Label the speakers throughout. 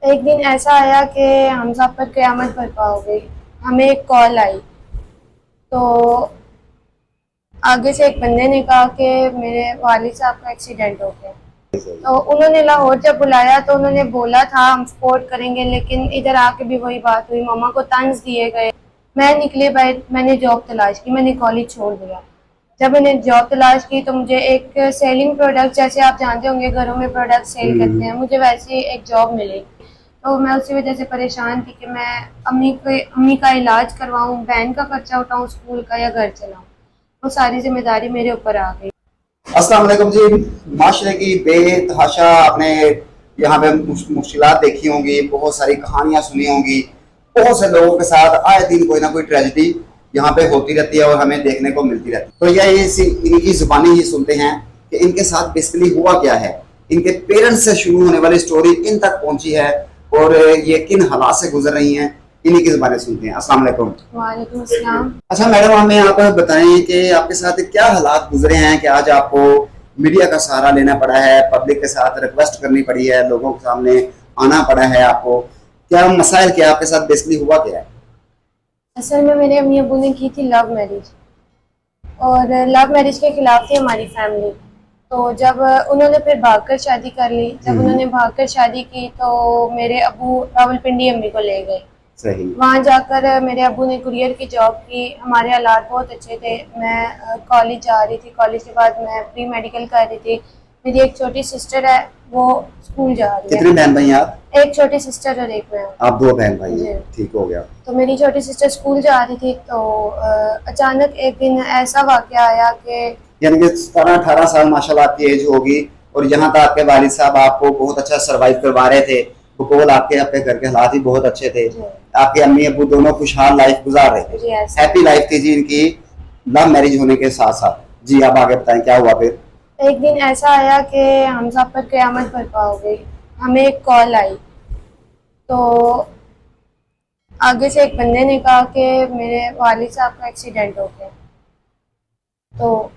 Speaker 1: एक दिन ऐसा आया कि हम सब पर क़यामत बरपा हो गई। हमें एक कॉल आई तो आगे से एक बंदे ने कहा कि मेरे वालिद साहब का एक्सीडेंट हो गया। तो उन्होंने लाहौर जब बुलाया तो उन्होंने बोला था हम सपोर्ट करेंगे, लेकिन इधर आके भी वही बात हुई, मामा को तंज दिए गए। मैं निकली भाई, मैंने जॉब तलाश की, मैंने कॉलेज छोड़ दिया। जब मैंने जॉब तलाश की तो मुझे एक सेलिंग प्रोडक्ट, जैसे आप जानते होंगे घरों में प्रोडक्ट सेल करते हैं, मुझे वैसे एक जॉब मिली। तो मैं उसी वजह से परेशान थी कि मैं अम्मी का इलाज करवाऊँ, बहन का खर्चा उठाऊँ स्कूल का, या घर चलाऊँ। वो सारी जिम्मेदारी मेरे ऊपर आ गई।
Speaker 2: अस्सलाम वालेकुम जी। माशरे की बेतहाशा आपने यहाँ पे मुश्किलात देखी होंगी, बहुत सारी कहानियां सुनी होंगी। बहुत से लोगों के साथ आए दिन कोई ना कोई ट्रेजेडी यहाँ पे होती रहती है और हमें देखने को मिलती रहती है। तो यह इनकी जुबानी ही सुनते हैं कि इनके साथ बेसिकली हुआ क्या है। इनके पेरेंट्स से शुरू होने वाली स्टोरी इन तक पहुंची है और ये किन हालात से गुजर रही हैं, इन्हीं की जुबानी सुनते हैं। अस्सलाम वालेकुम।
Speaker 1: वालेकुम अस्सलाम।
Speaker 2: अच्छा मैडम, हमें आप बताएं कि आपके साथ क्या हालात गुजरे हैं कि आज आपको मीडिया का सहारा लेना पड़ा है, पब्लिक के साथ रिक्वेस्ट करनी पड़ी है, लोगों के सामने आना पड़ा है आपको। क्या मसाइल, क्या आपके साथ बेसिकली हुआ क्या है?
Speaker 1: असल में मेरे अम्मी अबू ने की थी लव मैरिज, और लव मैरिज के खिलाफ थी हमारी फैमिली। तो जब उन्होंने फिर भागकर शादी कर ली, जब उन्होंने भागकर शादी की तो मेरे अबू रावलपिंडी अम्मी को ले गए।
Speaker 2: सही।
Speaker 1: वहाँ जाकर मेरे अबू ने कुरियर की जॉब की। हमारे हालात बहुत अच्छे थे। मैं कॉलेज जा रही थी, कॉलेज के बाद मैं प्री मेडिकल कर रही थी। मेरी एक छोटी सिस्टर है, वो स्कूल जा रही है।
Speaker 2: कितने बहन भाई आप?
Speaker 1: एक छोटी सिस्टर और एक मैं।
Speaker 2: आप दो बहन भाई हैं, ठीक हो गया।
Speaker 1: तो मेरी छोटी सिस्टर स्कूल जा रही थी तो अचानक एक दिन ऐसा वाकया आया कि
Speaker 2: यानी कि 17-18 साल माशाल्लाह आपकी एज होगी और यहाँ तक आपके वालिद साहब आपको बहुत अच्छा सरवाइव करवा रहे थे। बकौल आपके अपने घर के हालात ही बहुत अच्छे थे। आपके अम्मी अबू दोनों खुशहाल लाइफ गुजार रहे थे, हैप्पी लाइफ थी जी इनकी, लव मैरिज होने के साथ साथ। जी आप आगे बताएं क्या हुआ फिर?
Speaker 1: एक दिन ऐसा आया कि हम सब पर क़यामत बरपा हो गई। हमें एक कॉल आई तो आगे से एक बंदे ने कहा कि मेरे वालिद साहब का एक्सीडेंट हो गया। तो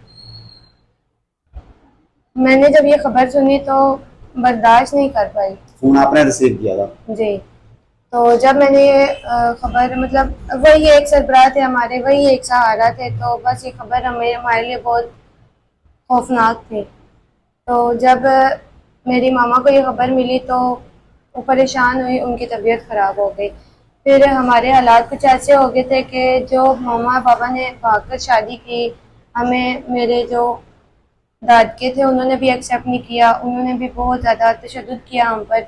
Speaker 1: मैंने जब ये खबर सुनी तो बर्दाश्त नहीं कर पाई।
Speaker 2: फोन आपने रिसीव किया था?
Speaker 1: जी। तो जब मैंने ये खबर, मतलब वही एक सरबराह थे हमारे, वही एक सहारा थे, तो बस ये खबर हमारे लिए बहुत खौफनाक थी। तो जब मेरी मामा को ये खबर मिली तो वो परेशान हुई, उनकी तबीयत ख़राब हो गई। फिर हमारे हालात कुछ ऐसे हो गए थे कि जो मामा पापा ने भागकर शादी की, हमें मेरे जो दादके थे उन्होंने भी एक्सेप्ट नहीं किया। उन्होंने भी बहुत ज़्यादा तशद्दुद किया हम पर।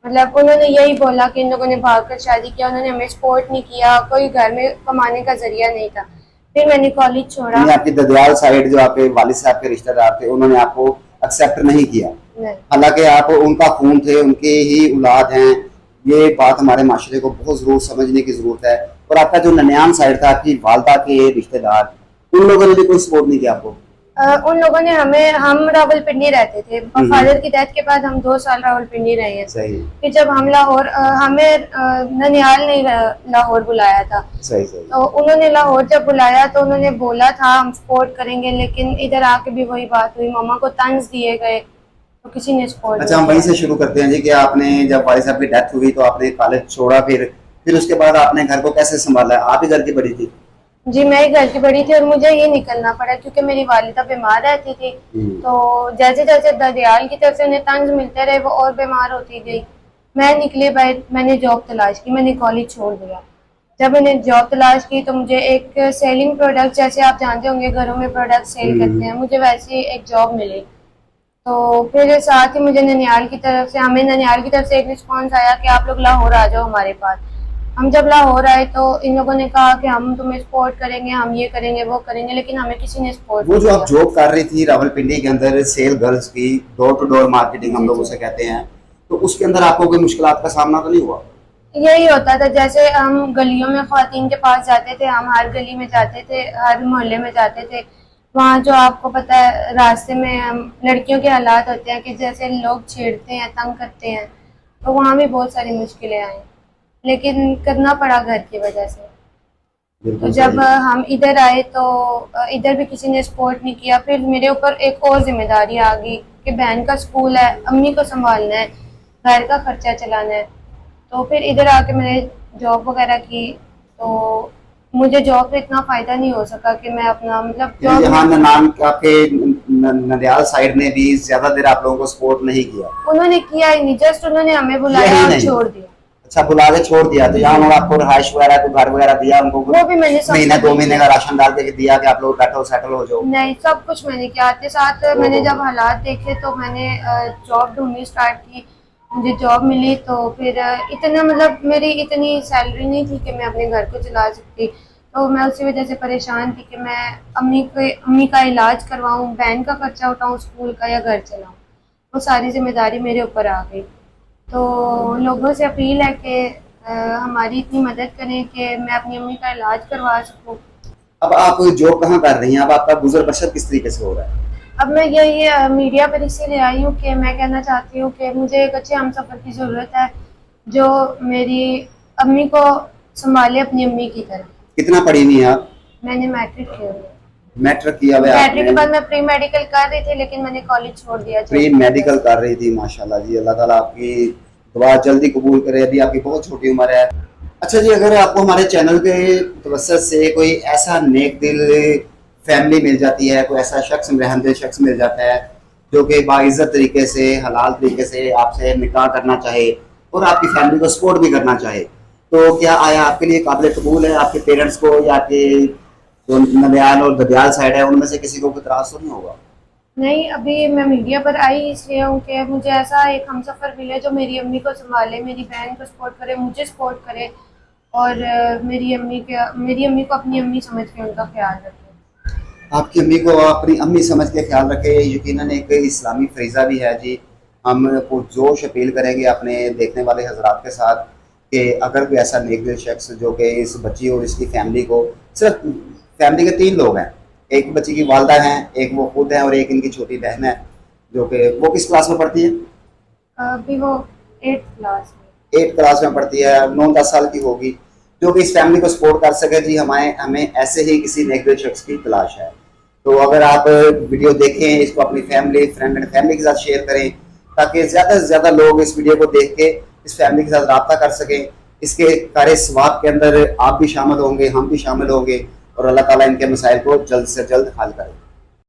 Speaker 1: मतलब उन्होंने यही बोला कि इन लोगों ने भागकर शादी किया, उन्होंने हमें सपोर्ट नहीं किया, कोई घर में कमाने का जरिया नहीं था। फिर मैंने कॉलेज छोड़ा।
Speaker 2: आपकी ददियाल साइड जो आपके वालिद साहब के रिश्तेदार थे उन्होंने आपको एक्सेप्ट नहीं किया, हालांकि आप उनका खून थे, उनके ही औलाद हैं। ये बात हमारे माशरे को बहुत जरूर समझने की जरूरत है। और आपका जो ननियान साइड था, आपकी वालदा के रिश्तेदार, उन लोगों ने भी कोई सपोर्ट नहीं किया आपको?
Speaker 1: उन लोगों ने हम रावलपिंडी रहते थे। फादर की डेथ के बाद हम 2 साल रावलपिंडी रहे हैं।
Speaker 2: सही।
Speaker 1: फिर जब हम लाहौर, हमें ननिहाल ने लाहौर बुलाया था।
Speaker 2: सही सही।
Speaker 1: तो उन्होंने लाहौर जब बुलाया तो उन्होंने बोला था हम सपोर्ट करेंगे, लेकिन इधर आके भी वही बात हुई, मामा को तंज दिए गए, तो किसी ने सपोर्ट।
Speaker 2: अच्छा, हम वहीं से शुरू करते हैं जी कि आपने जब वालिद साहब की डेथ हुई तो आपने कॉलेज छोड़ा, फिर उसके बाद आपने घर को कैसे संभाला? आप ही घर की बड़ी थी?
Speaker 1: जी, मैं ही घर की बड़ी थी और मुझे ये निकलना पड़ा क्योंकि मेरी वालिदा बीमार रहती थी। तो जैसे जैसे ददियाल की तरफ से उन्हें तंज मिलते रहे वो और बीमार होती गई। मैं निकली भाई, मैंने जॉब तलाश की, मैंने कॉलेज छोड़ दिया। जब मैंने जॉब तलाश की तो मुझे एक सेलिंग प्रोडक्ट, जैसे आप जानते होंगे घरों में प्रोडक्ट सेल करते हैं, मुझे वैसी एक जॉब मिली। तो फिर साथ ही मुझे ननिहाल की तरफ से, हमें ननिहाल की तरफ से एक रिस्पॉन्स आया कि आप लोग लाहौर आ जाओ हमारे पास। हम जब लाहौर आए तो इन लोगों ने कहा कि हम तुम्हें सपोर्ट करेंगे, हम ये करेंगे वो करेंगे, लेकिन हमें किसी ने सपोर्ट
Speaker 2: वो जो आप जॉब कर रही थी रावलपिंडी के अंदर, सेल गर्ल्स की, डोर टू डोर मार्केटिंग हम लोग उसे कहते हैं, तो उसके अंदर आपको कोई मुश्किलात का सामना तो नहीं हुआ?
Speaker 1: यही होता था, जैसे हम गलियों में ख्वातीन के पास जाते थे, हम हर गली में जाते थे, हर मोहल्ले में जाते थे। वहाँ जो आपको पता है रास्ते में हम लड़कियों के हालात होते हैं कि जैसे लोग छेड़ते हैं, तंग करते हैं, तो वहाँ भी बहुत सारी मुश्किलें आई, लेकिन करना पड़ा घर की वजह से। तो जब हम इधर आए तो इधर भी किसी ने सपोर्ट नहीं किया। फिर मेरे ऊपर एक और जिम्मेदारी आ गई कि बहन का स्कूल है, अम्मी को संभालना है, घर का खर्चा चलाना है। तो फिर इधर आके मैंने जॉब वगैरह की, तो मुझे जॉब से इतना फ़ायदा नहीं हो सका कि मैं अपना मतलब जॉब
Speaker 2: यहाँ नाम आपके नंदियाल साइड ने भी ज्यादा देर आप लोगों को सपोर्ट नहीं किया?
Speaker 1: उन्होंने किया ही नहीं, जस्ट उन्होंने हमें बुलाया
Speaker 2: यही
Speaker 1: और
Speaker 2: नहीं।
Speaker 1: छोड़ दिया।
Speaker 2: अच्छा, बुला के छोड़ दिया। तो यहाँ उन्होंने आपको रिहाइश वगैरह को घर वगैरह दिया उनको?
Speaker 1: वो भी मैंने सब
Speaker 2: महीना
Speaker 1: कुछ
Speaker 2: 2 महीने का राशन डाल के दिया कि आप लोग बैठो सेटल हो जाओ?
Speaker 1: नहीं, सब कुछ मैंने किया। आते साथ मैंने जब हालात देखे तो मैंने जॉब ढूंढनी स्टार्ट की। मुझे जॉब मिली तो फिर इतना मतलब मेरी इतनी सैलरी नहीं थी कि मैं अपने घर को चला सकती, तो मैं उसी वजह से परेशान थी कि मैं अम्मी का इलाज करवाऊं, बहन का खर्चा उठाऊं स्कूल का, या घर चलाऊं। वो सारी जिम्मेदारी मेरे ऊपर आ गई। तो लोगों से अपील है कि हमारी इतनी मदद करें कि मैं अपनी अम्मी का इलाज करवा सकूं।
Speaker 2: अब आप जॉब कहाँ कर रही हैं? अब आपका गुजर बसर किस तरीके से हो रहा है?
Speaker 1: अब मैं यही मीडिया पर इसीलिए आई हूँ कि मैं कहना चाहती हूँ कि मुझे एक अच्छे हमसफ़र की ज़रूरत है जो मेरी अम्मी को संभाले अपनी अम्मी की तरह।
Speaker 2: कितना पढ़ी हुई हैं आप?
Speaker 1: मैंने मैट्रिक किया हुआ है।
Speaker 2: मैट्रिक किया हुआ है
Speaker 1: मैट्रिक के
Speaker 2: आपने?
Speaker 1: बाद मैं प्री मेडिकल कर रही थी, लेकिन मैंने कॉलेज छोड़ दिया।
Speaker 2: प्री मेडिकल कर रही थी, माशाल्लाह जी। अल्लाह ताला आपकी दुआ जल्दी कबूल करे। अभी आपकी बहुत छोटी उम्र है। अच्छा जी, अगर आपको हमारे चैनल के तवज्जुह से कोई ऐसा नेक दिल फैमिली मिल जाती है, कोई ऐसा शख्स रहमदिल शख्स मिल जाता है जो कि बाइज्जत तरीके से हलाल तरीके से आपसे निकाह करना चाहे और आपकी फैमिली को सपोर्ट भी करना चाहे, तो क्या आया आपके लिए काबिल कबूल है? आपके पेरेंट्स को या आपके जो नंदियाल और ददियाल साइड है उनमें से किसी को कोई इतराज़ तो नहीं होगा?
Speaker 1: नहीं, अभी मैं मीडिया पर आई इसलिए हूँ कि मुझे ऐसा एक हमसफ़र मिले जो मेरी अम्मी को संभाले, मेरी बहन को सपोर्ट करे, मुझे सपोर्ट करे, और मेरी अम्मी को अपनी अम्मी समझ के उनका ख्याल रखे।
Speaker 2: आपकी अम्मी को अपनी अम्मी समझ के ख्याल रखे। यकीनन एक इस्लामी फरीज़ा भी है जी। हम पुरजोश अपील करेंगे अपने देखने वाले हजरात के साथ कि अगर कोई ऐसा नेक शख्स जो कि इस बच्ची और इसकी फैमिली को, सिर्फ फैमिली के 3 लोग हैं, एक बच्ची की वालदा हैं, एक वो खुद हैं और एक इनकी छोटी बहन है, जो कि वो किस क्लास में पढ़ती है?
Speaker 1: अभी वो 8th क्लास में।
Speaker 2: 8 क्लास में पढ़ती है, 9-10 साल की होगी, जो कि इस फैमिली को सपोर्ट कर सके जी। हमें ऐसे ही किसी नेक शख्स की तलाश है। तो अगर आप वीडियो देखें, इसको अपनी फैमिली, फ्रेंड एंड फैमिली के साथ शेयर करें ताकि ज़्यादा से ज़्यादा लोग इस वीडियो को देख के इस फैमिली के साथ रब्ता कर सकें। इसके कार्य सवाब के अंदर आप भी शामिल होंगे, हम भी शामिल होंगे और अल्लाह ताला इनके मसाइल को जल्द से जल्द हल करें।